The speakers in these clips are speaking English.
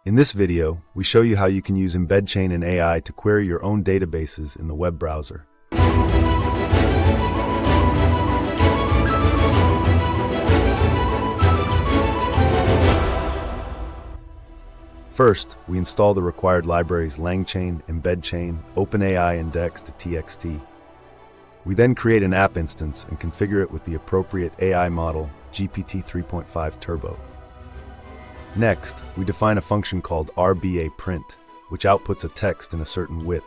In this video, we show you how you can use EMBEDCHAIN and AI to query your own databases in the web browser. First, we install the required libraries langchain, EMBEDCHAIN, OpenAI, and Docx to TXT. We then create an app instance and configure it with the appropriate AI model, GPT 3.5 Turbo. Next, we define a function called RBAPrint, which outputs a text in a certain width.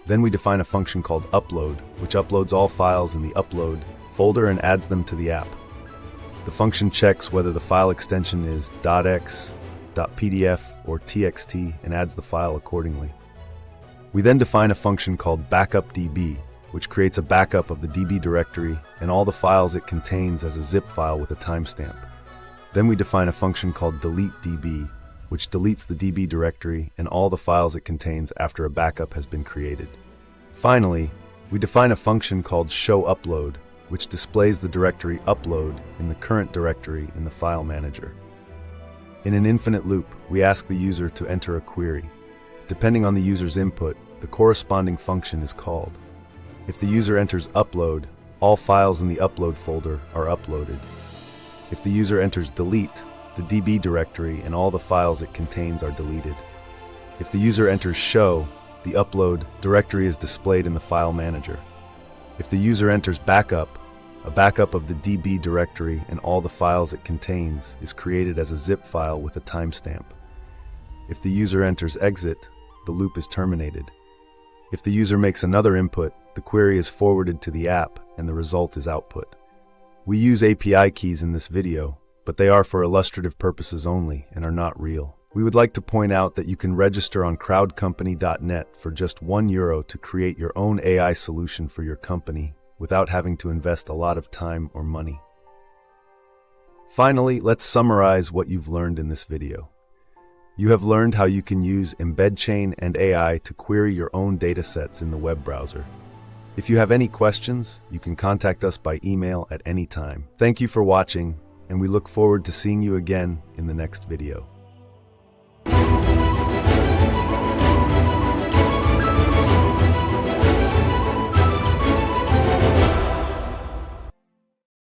Then we define a function called upload, which uploads all files in the upload folder and adds them to the app. The function checks whether the file extension is .x, .pdf, or txt and adds the file accordingly. We then define a function called backupdb, which creates a backup of the DB directory and all the files it contains as a zip file with a timestamp. Then we define a function called deleteDB, which deletes the DB directory and all the files it contains after a backup has been created. Finally, we define a function called showUpload, which displays the directory upload in the current directory in the file manager. In an infinite loop, we ask the user to enter a query. Depending on the user's input, the corresponding function is called. If the user enters upload, all files in the upload folder are uploaded. If the user enters delete, the DB directory and all the files it contains are deleted. If the user enters show, the upload directory is displayed in the file manager. If the user enters backup, a backup of the DB directory and all the files it contains is created as a zip file with a timestamp. If the user enters exit, the loop is terminated. If the user makes another input, the query is forwarded to the app and the result is output. We use API keys in this video, but they are for illustrative purposes only and are not real. We would like to point out that you can register on crowdcompany.net for just €1 to create your own AI solution for your company without having to invest a lot of time or money. Finally, let's summarize what you've learned in this video. You have learned how you can use EMBEDCHAIN and AI to query your own datasets in the web browser. If you have any questions, you can contact us by email at any time. Thank you for watching, and we look forward to seeing you again in the next video.